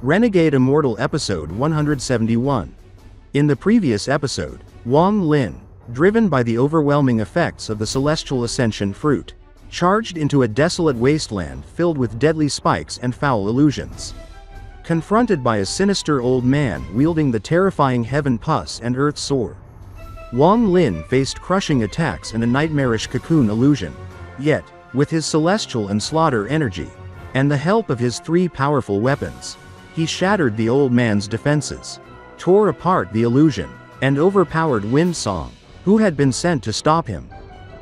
Renegade Immortal Episode 171. In the previous episode, Wang Lin, driven by the overwhelming effects of the Celestial Ascension Fruit, charged into a desolate wasteland filled with deadly spikes and foul illusions. Confronted by a sinister old man wielding the terrifying heaven pus and earth sword, Wang Lin faced crushing attacks and a nightmarish cocoon illusion. Yet, with his celestial and slaughter energy, and the help of his three powerful weapons, he shattered the old man's defenses, tore apart the illusion, and overpowered Wind Song, who had been sent to stop him.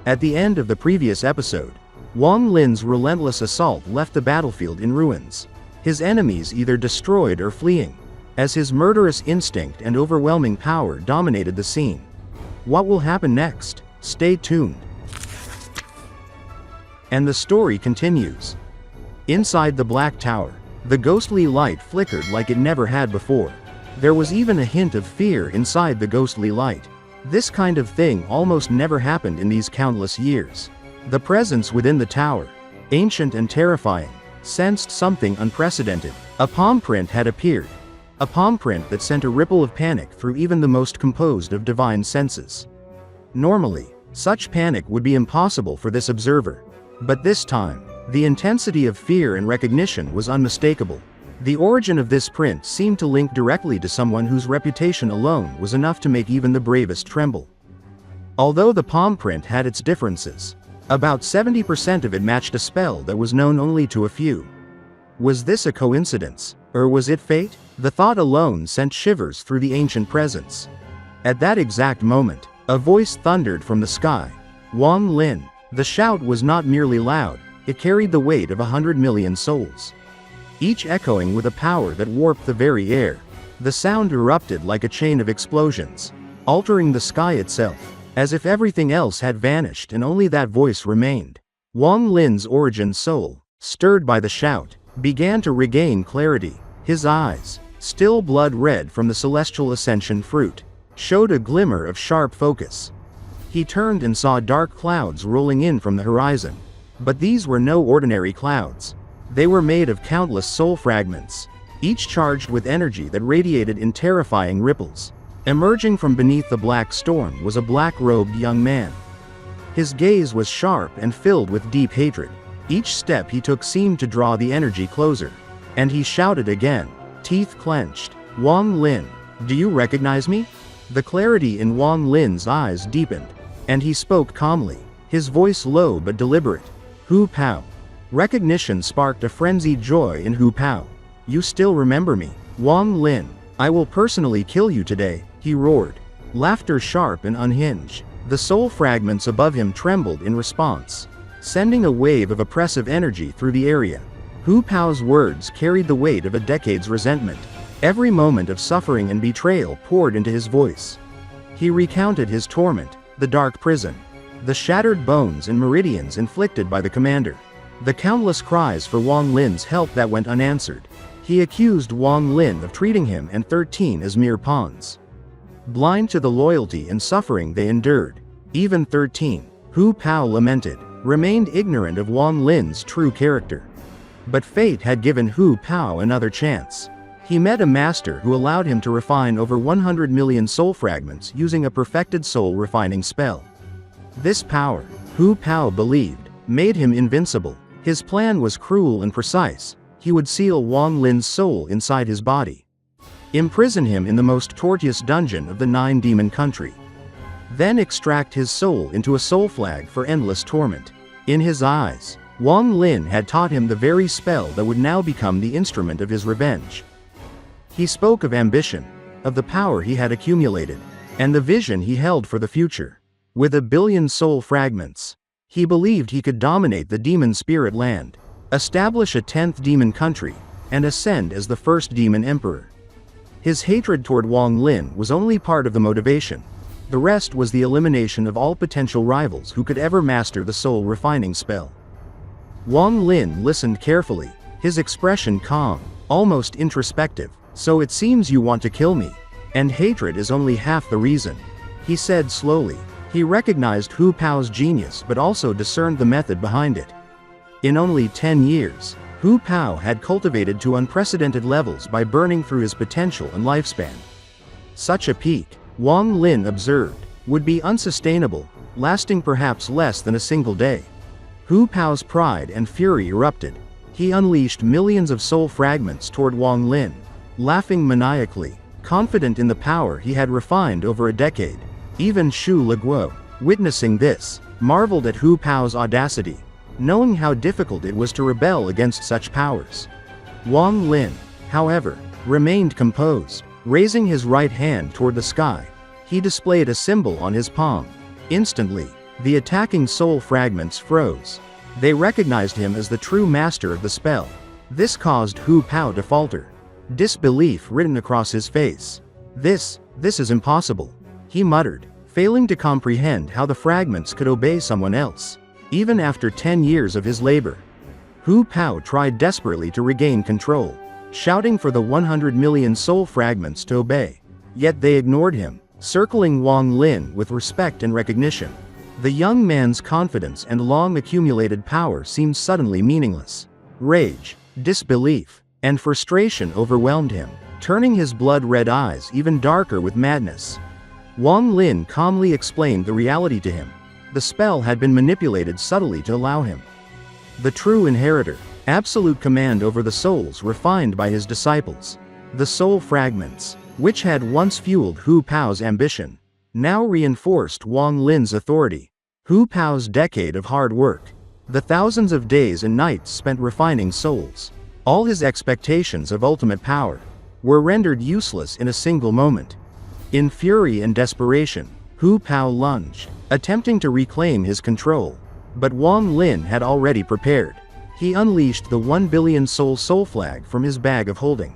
At the end of the previous episode, Wang Lin's relentless assault left the battlefield in ruins, his enemies either destroyed or fleeing, as his murderous instinct and overwhelming power dominated the scene. What will happen next? Stay tuned. And the story continues. Inside the Black Tower, the ghostly light flickered like it never had before. There was even a hint of fear inside the ghostly light. This kind of thing almost never happened in these countless years. The presence within the tower, ancient and terrifying, sensed something unprecedented. A palm print had appeared. A palm print that sent a ripple of panic through even the most composed of divine senses. Normally, such panic would be impossible for this observer. But this time, the intensity of fear and recognition was unmistakable. The origin of this print seemed to link directly to someone whose reputation alone was enough to make even the bravest tremble. Although the palm print had its differences, about 70% of it matched a spell that was known only to a few. Was this a coincidence, or was it fate? The thought alone sent shivers through the ancient presence. At that exact moment, a voice thundered from the sky. Wang Lin. The shout was not merely loud, it carried the weight of 100 million souls, each echoing with a power that warped the very air. The sound erupted like a chain of explosions, altering the sky itself, as if everything else had vanished and only that voice remained. Wang Lin's origin soul, stirred by the shout, began to regain clarity. His eyes, still blood red from the Celestial Ascension Fruit, showed a glimmer of sharp focus. He turned and saw dark clouds rolling in from the horizon. But these were no ordinary clouds. They were made of countless soul fragments, each charged with energy that radiated in terrifying ripples. Emerging from beneath the black storm was a black-robed young man. His gaze was sharp and filled with deep hatred. Each step he took seemed to draw the energy closer. And he shouted again, teeth clenched, "Wang Lin, do you recognize me?" The clarity in Wang Lin's eyes deepened, and he spoke calmly, his voice low but deliberate. Hu Pao. Recognition sparked a frenzied joy in Hu Pao. You still remember me, Wang Lin. I will personally kill you today, he roared. Laughter sharp and unhinged. The soul fragments above him trembled in response, sending a wave of oppressive energy through the area. Hu Pao's words carried the weight of a decade's resentment. Every moment of suffering and betrayal poured into his voice. He recounted his torment, the dark prison, the shattered bones and meridians inflicted by the commander, the countless cries for Wang Lin's help that went unanswered. He accused Wang Lin of treating him and 13 as mere pawns, blind to the loyalty and suffering they endured. Even 13, Hu Pao lamented, remained ignorant of Wang Lin's true character. But fate had given Hu Pao another chance. He met a master who allowed him to refine over 100 million soul fragments using a perfected soul refining spell. This power, Hu Pao believed, made him invincible. His plan was cruel and precise. He would seal Wang Lin's soul inside his body, imprison him in the most tortuous dungeon of the 9-demon country, then extract his soul into a soul flag for endless torment. In his eyes, Wang Lin had taught him the very spell that would now become the instrument of his revenge. He spoke of ambition, of the power he had accumulated, and the vision he held for the future. With 1 billion soul fragments, he believed he could dominate the demon spirit land, establish a 10th demon country, and ascend as the first demon emperor. His hatred toward Wang Lin was only part of the motivation. The rest was the elimination of all potential rivals who could ever master the soul refining spell. Wang Lin listened carefully, his expression calm, almost introspective. So it seems you want to kill me. And hatred is only half the reason, he said slowly. He recognized Hu Pao's genius but also discerned the method behind it. In only 10 years, Hu Pao had cultivated to unprecedented levels by burning through his potential and lifespan. Such a peak, Wang Lin observed, would be unsustainable, lasting perhaps less than a single day. Hu Pao's pride and fury erupted. He unleashed millions of soul fragments toward Wang Lin, laughing maniacally, confident in the power he had refined over a decade. Even Shu Leguo, witnessing this, marveled at Hu Pao's audacity, knowing how difficult it was to rebel against such powers. Wang Lin, however, remained composed. Raising his right hand toward the sky, he displayed a symbol on his palm. Instantly, the attacking soul fragments froze. They recognized him as the true master of the spell. This caused Hu Pao to falter, disbelief written across his face. This is impossible," he muttered, failing to comprehend how the fragments could obey someone else. Even after 10 years of his labor, Hu Pao tried desperately to regain control, shouting for the 100 million soul fragments to obey. Yet they ignored him, circling Wang Lin with respect and recognition. The young man's confidence and long-accumulated power seemed suddenly meaningless. Rage, disbelief, and frustration overwhelmed him, turning his blood-red eyes even darker with madness. Wang Lin calmly explained the reality to him. The spell had been manipulated subtly to allow him the true inheritor, absolute command over the souls refined by his disciples. The soul fragments, which had once fueled Hu Pao's ambition, now reinforced Wang Lin's authority. Hu Pao's decade of hard work, the thousands of days and nights spent refining souls, all his expectations of ultimate power, were rendered useless in a single moment. In fury and desperation, Hu Pao lunged, attempting to reclaim his control. But Wang Lin had already prepared. He unleashed the 1 billion soul flag from his bag of holding.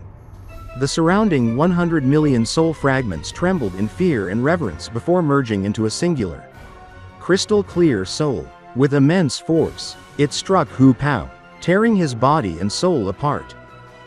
The surrounding 100 million soul fragments trembled in fear and reverence before merging into a singular, crystal-clear soul. With immense force, it struck Hu Pao, tearing his body and soul apart.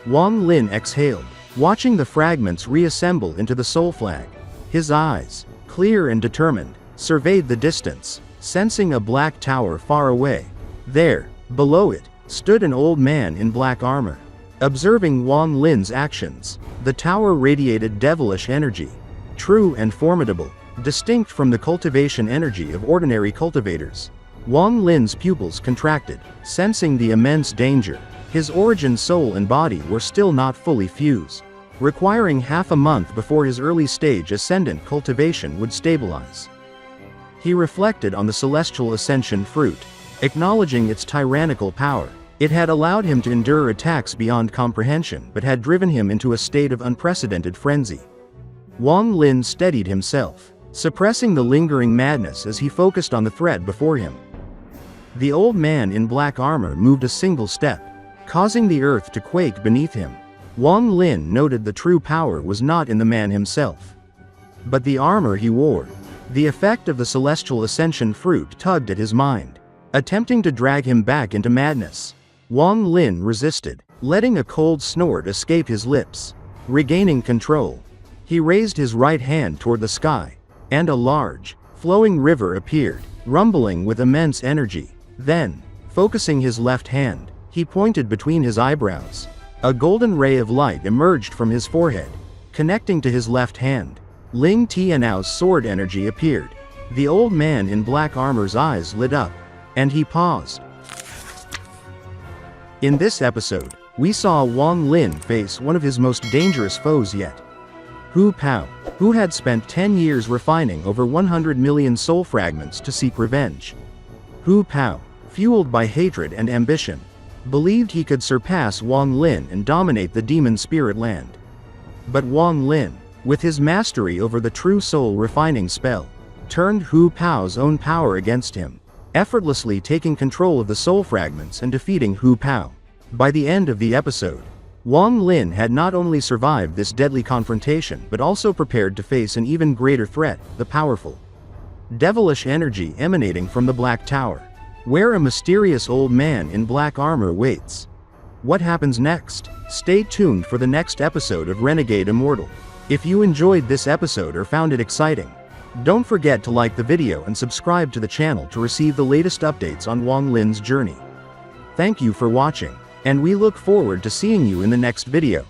Wang Lin exhaled, watching the fragments reassemble into the soul flag. His eyes, clear and determined, surveyed the distance, sensing a black tower far away. There, below it, stood an old man in black armor. Observing Wang Lin's actions, the tower radiated devilish energy, true and formidable, distinct from the cultivation energy of ordinary cultivators. Wang Lin's pupils contracted, sensing the immense danger. His origin soul and body were still not fully fused, requiring half a month before his early-stage ascendant cultivation would stabilize. He reflected on the Celestial Ascension Fruit, acknowledging its tyrannical power. It had allowed him to endure attacks beyond comprehension but had driven him into a state of unprecedented frenzy. Wang Lin steadied himself, suppressing the lingering madness as he focused on the threat before him. The old man in black armor moved a single step, causing the earth to quake beneath him. Wang Lin noted the true power was not in the man himself, but the armor he wore. The effect of the Celestial Ascension Fruit tugged at his mind, attempting to drag him back into madness. Wang Lin resisted, letting a cold snort escape his lips. Regaining control, he raised his right hand toward the sky, and a large, flowing river appeared, rumbling with immense energy. Then, focusing his left hand, he pointed between his eyebrows. A golden ray of light emerged from his forehead, connecting to his left hand. Ling Tianou's sword energy appeared. The old man in black armor's eyes lit up, and he paused. In this episode, we saw Wang Lin face one of his most dangerous foes yet. Hu Pao, who had spent 10 years refining over 100 million soul fragments to seek revenge. Hu Pao, fueled by hatred and ambition, believed he could surpass Wang Lin and dominate the demon spirit land. But Wang Lin, with his mastery over the true soul refining spell, turned Hu Pao's own power against him, effortlessly taking control of the soul fragments and defeating Hu Pao. By the end of the episode, Wang Lin had not only survived this deadly confrontation but also prepared to face an even greater threat, the powerful, devilish energy emanating from the Black Tower, where a mysterious old man in black armor waits. What happens next? Stay tuned for the next episode of Renegade Immortal. If you enjoyed this episode or found it exciting, don't forget to like the video and subscribe to the channel to receive the latest updates on Wang Lin's journey. Thank you for watching. And we look forward to seeing you in the next video.